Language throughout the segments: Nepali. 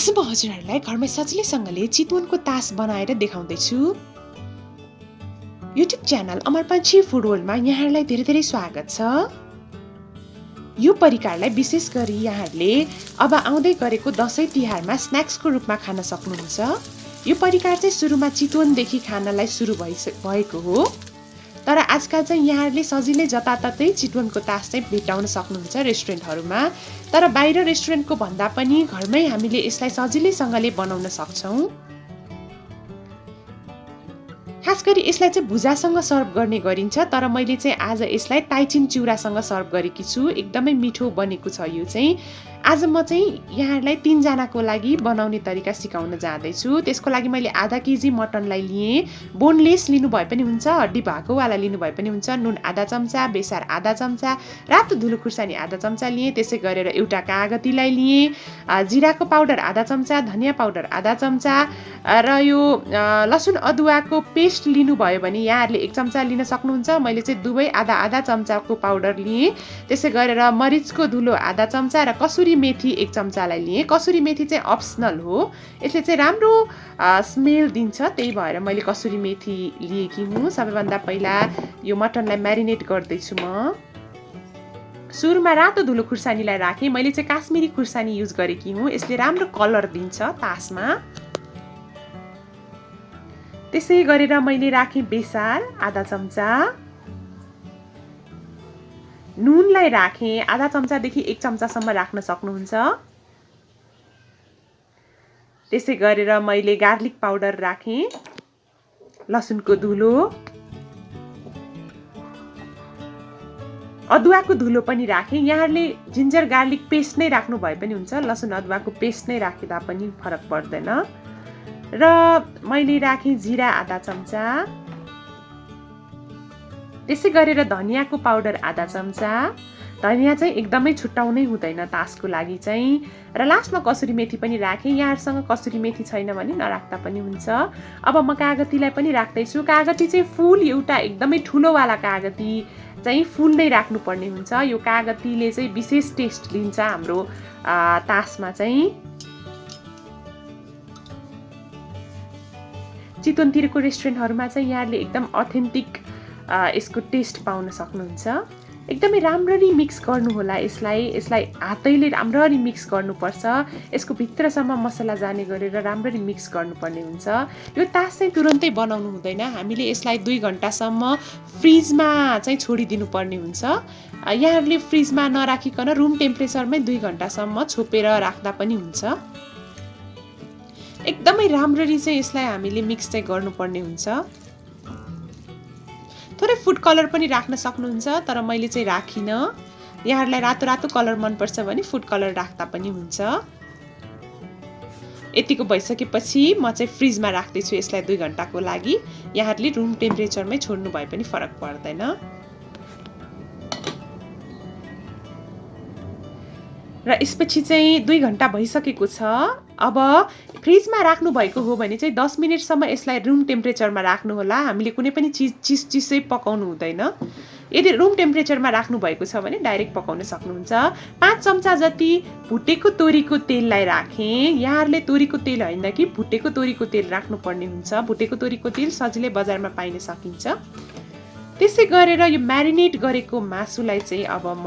आज म हजुरहरूलाई घरमै सजिलैसँगले चितवनको तास बनाएर देखाउँदैछु। युट्युब च्यानल अमर पंछी फूड वर्ल्डमा यहाँहरूलाई धेरै धेरै स्वागत छ। यो परिकारलाई विशेष गरी यहाँहरूले अब आउँदै गरेको दशैं तिहारमा स्न्याक्सको रूपमा खान सक्नुहुन्छ। यो परिकार चाहिँ सुरुमा चितवनदेखि खानलाई सुरु भएको हो, तर आजकल चाहिँ यहाँहरूले सजिलै जताततै चितवनको तास चाहिँ भेटाउन सक्नुहुन्छ रेस्टुरेन्टहरूमा। तर बाहिर रेस्टुरेन्टको भन्दा पनि घरमै हामीले यसलाई सजिलैसँगले बनाउन सक्छौं। खास गरी यसलाई चाहिँ भुजासँग सर्भ गर्ने गरिन्छ, तर मैले चाहिँ आज यसलाई टाइचिन चिउरासँग सर्भ गरेकी छु। एकदमै मिठो बनेको छ यो चाहिँ। आज म चाहिँ यहाँहरूलाई 3 जनाको लागि बनाउने तरिका सिकाउन जाँदैछु। त्यसको लागि मैले आधा केजी मटनलाई लिए। बोनलेस लिनु भए पनि हुन्छ, हड्डी भएको वाला लिनु भए पनि हुन्छ। नुन आधा चम्चा, बेसार आधा चम्चा, रातो धुलो खुर्सानी आधा चम्चा लिए। त्यसै गरेर एउटा कागतीलाई लिए, जिराको पाउडर आधा चम्चा, धनिया पाउडर आधा चम्चा र यो लसुन अदुवाको पेस्ट लिनु भयो भने यहाँहरूले 1 चम्चा लिन सक्नुहुन्छ। मैले चाहिँ दुवै आधा आधा चम्चाको पाउडर लिए। त्यसै गरेर मरिचको धुलो आधा चम्चा र कसुरी मेथी 1 चम्चालाई लिए। कसुरी मेथी चाहिँ अप्सनल हो, यसले चाहिँ राम्रो स्मेल दिन्छ, त्यही भएर मैले कसुरी मेथी लिएकी हुँ। सबैभन्दा पहिला यो मटनलाई म्यारिनेट गर्दैछु म। सुरुमा रातो धुलो खुर्सानीलाई राखेँ। मैले चाहिँ काश्मिरी खुर्सानी युज गरेकी हुँ, यसले राम्रो कलर दिन्छ तासमा। त्यसै गरेर मैले राखेँ बेसार आधा चम्चा, नुनलाई राखेँ आधा चम्चादेखि 1 चम्चासम्म राख्न सक्नुहुन्छ। त्यसै गरेर मैले गार्लिक पाउडर राखेँ, लसुनको धुलो, अदुवाको धुलो पनि राखेँ। यहाँहरूले जिन्जर गार्लिक पेस्ट नै राख्नु भए पनि हुन्छ, लसुन अदुवाको पेस्ट नै राख्दा पनि फरक पर्दैन। र मैले राखेँ जिरा आधा चम्चा, त्यसै गरेर धनियाको पाउडर आधा चम्चा। धनिया चाहिँ एकदमै छुट्याउनै हुँदैन तासको लागि चाहिँ। र लास्टमा कसुरी मेथी पनि राखेँ। यहाँहरूसँग कसुरी मेथी छैन भने नराख्दा पनि हुन्छ। अब म कागतीलाई पनि राख्दैछु। कागती चाहिँ फुल, एउटा एकदमै ठुलोवाला कागती चाहिँ फुल नै राख्नुपर्ने हुन्छ। यो कागतीले चाहिँ विशेष टेस्ट लिन्छ हाम्रो तासमा चाहिँ। चितवनतिरको रेस्टुरेन्टहरूमा चाहिँ यहाँहरूले एकदम अथेन्टिक यसको टेस्ट पाउन सक्नुहुन्छ। एकदमै राम्ररी मिक्स गर्नुहोला यसलाई हातैले राम्ररी मिक्स गर्नुपर्छ। यसको भित्रसम्म मसला जाने गरेर राम्ररी मिक्स गर्नुपर्ने हुन्छ। यो तास चाहिँ तुरन्तै बनाउनु हुँदैन, हामीले यसलाई 2 घण्टासम्म फ्रिजमा चाहिँ छोडिदिनु पर्ने हुन्छ। यहाँहरूले फ्रिजमा नराखिकन रुम टेम्परेचरमै 2 घण्टासम्म छोपेर राख्दा पनि हुन्छ। एकदमै राम्ररी चाहिँ यसलाई हामीले मिक्स चाहिँ गर्नुपर्ने हुन्छ। थोरै फुड कलर पनि राख्न सक्नुहुन्छ, तर मैले चाहिँ राखिनँ। यहाँहरूलाई रातो रातो कलर मनपर्छ भने फुड कलर राख्दा पनि हुन्छ। यतिको भइसकेपछि म चाहिँ फ्रिजमा राख्दैछु यसलाई 2 घण्टाको लागि। यहाँहरूले रुम टेम्परेचरमै छोड्नु भए पनि फरक पर्दैन। र यसपछि चाहिँ 2 घण्टा भइसकेको छ। अब फ्रिजमा राख्नु भएको हो भने चाहिँ 10 मिनेटसम्म यसलाई रुम टेम्परेचरमा राख्नु होला। हामीले कुनै पनि चिसै पकाउनु हुँदैन। यदि रुम टेम्परेचरमा राख्नु भएको छ भने डाइरेक्ट पकाउन सक्नुहुन्छ। 5 चम्चा जति भुटेको तोरीको तेललाई राखेँ। यहाँहरूले तोरीको तेल होइन कि भुटेको तोरीको तेल राख्नुपर्ने हुन्छ। भुटेको तोरीको तेल सजिलै बजारमा पाइन सकिन्छ। त्यसै गरेर यो म्यारिनेट गरेको मासुलाई चाहिँ अब म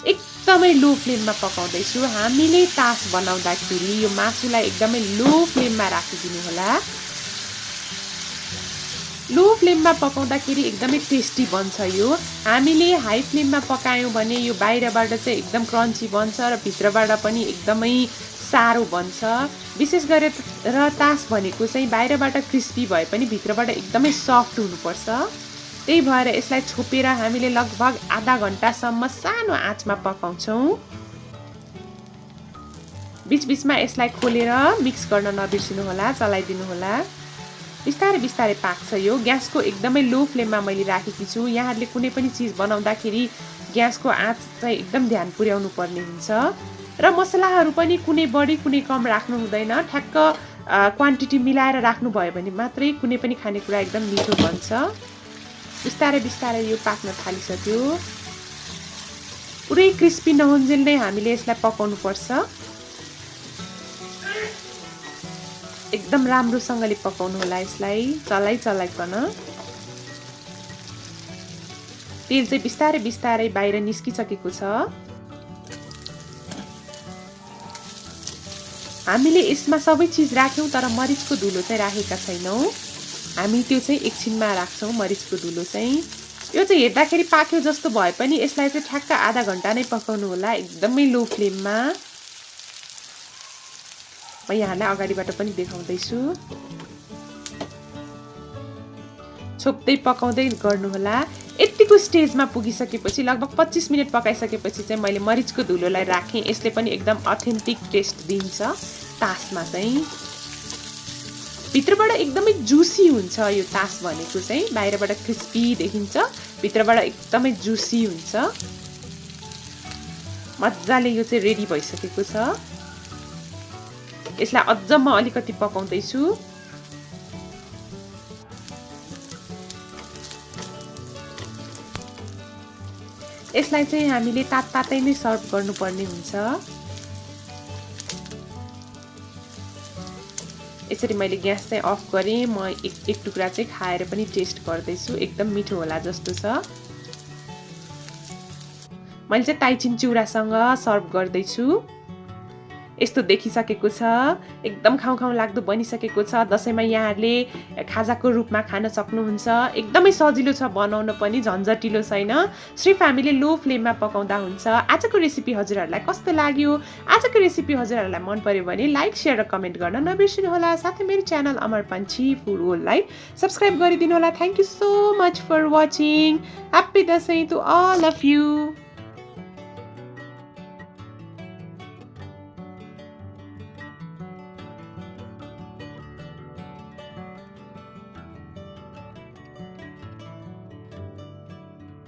एकदमै लो फ्लेममा पकाउँदैछु। हामीले तास बनाउँदाखेरि यो मासुलाई एकदमै लो फ्लेममा राखिदिनु होला। लो फ्लेममा पकाउँदाखेरि एकदमै टेस्टी बन्छ यो। हामीले हाई फ्लेममा पकायौँ भने यो बाहिरबाट चाहिँ एकदम क्रन्ची बन्छ र भित्रबाट पनि एकदमै साह्रो बन्छ। विशेष गरेर तास भनेको चाहिँ बाहिरबाट क्रिस्पी भए पनि भित्रबाट एकदमै सफ्ट हुनुपर्छ। त्यही भएर यसलाई छोपेर हामीले लगभग आधा घण्टासम्म सानो आँचमा पकाउँछौँ। बीचबीचमा यसलाई खोलेर मिक्स गर्न नबिर्सिनु होला, चलाइदिनु होला। बिस्तारै बिस्तारै पाक्छ यो। ग्यासको एकदमै लो फ्लेममा मैले राखेकी छु। यहाँहरूले कुनै पनि चिज बनाउँदाखेरि ग्यासको आँच चाहिँ एकदम ध्यान पुर्याउनु पर्ने हुन्छ। र मसलाहरू पनि कुनै बढी कुनै कम राख्नु हुँदैन। ठ्याक्क क्वान्टिटी मिलाएर राख्नु भयो भने मात्रै कुनै पनि खानेकुरा एकदम मिठो बन्छ। बिस्तारै बिस्तारै यो पाक्न थालिसक्यो। पुरै क्रिस्पी नहुन्जेल नै हामीले यसलाई पकाउनु पर्छ। एकदम राम्रोसँगले पकाउनु होला यसलाई चलाइकन। तेल चाहिँ बिस्तारै बिस्तारै बाहिर निस्किसकेको छ। हामीले यसमा सबै चीज राख्यौं तर मरिचको धुलो चाहिँ राखेका छैनौं। हामी त्यो चाहिँ एकछिनमा राख्छौं मरिचको धुलो चाहिँ। यो चाहिँ हेर्दाखेरि पाक्यो जस्तो भए पनि यसलाई चाहिँ ठ्याक्क आधा घण्टा नै पकाउनु होला एकदमै लो फ्लेममा। म यहाँलाई अगाडिबाट पनि देखाउँदै छु। छोप्दै पकाउँदै गर्नु होला। यतिको स्टेजमा पुगिसकेपछि लगभग 25 मिनेट पकाइसकेपछि चाहिँ मैले मरिचको धुलोलाई राखेँ। यसले पनि एकदम अथेन्टिक टेस्ट दिन्छ तासमा चाहिँ। भित्रबाट एकदमै जुसी हुन्छ यो तास भनेको चाहिँ। बाहिरबाट क्रिस्पी देखिन्छ, भित्रबाट एकदमै जुसी हुन्छ। मज्जाले यो चाहिँ रेडी भइसकेको छ। यसलाई अझ म अलिकति पकाउँदै छु। यसलाई चाहिँ हामीले तातै नै सर्भ गर्नुपर्ने हुन्छ। यसरी मैले ग्यास चाहिँ अफ गरेँ। म एक टुक्रा चाहिँ खाएर पनि टेस्ट गर्दैछु। एकदम मिठो होला जस्तो छ। मैले चाहिँ ताइचिन चिउरासँग सर्भ गर्दैछु। यस्तो देखिसकेको छ। एकदम खाउँ लाग्दो बनिसकेको छ। दशैंमा यहाँहरूले खाजाको रूपमा खान सक्नुहुन्छ। एकदमै सजिलो छ बनाउन पनि, झन्झटिलो छैन। सिर्फ हामीले लो फ्लेममा पकाउँदा हुन्छ। आजको रेसिपी हजुरहरूलाई कस्तो लाग्यो? आजको रेसिपी हजुरहरूलाई मन पर्यो भने लाइक, शेयर र कमेन्ट गर्न नबिर्सिनु होला। साथै मेरो च्यानल अमर पन्छी फूड वर्ल्डलाई सब्स्क्राइब गरिदिनु होला। Thank you so much for watching. Happy Dashain to all of you.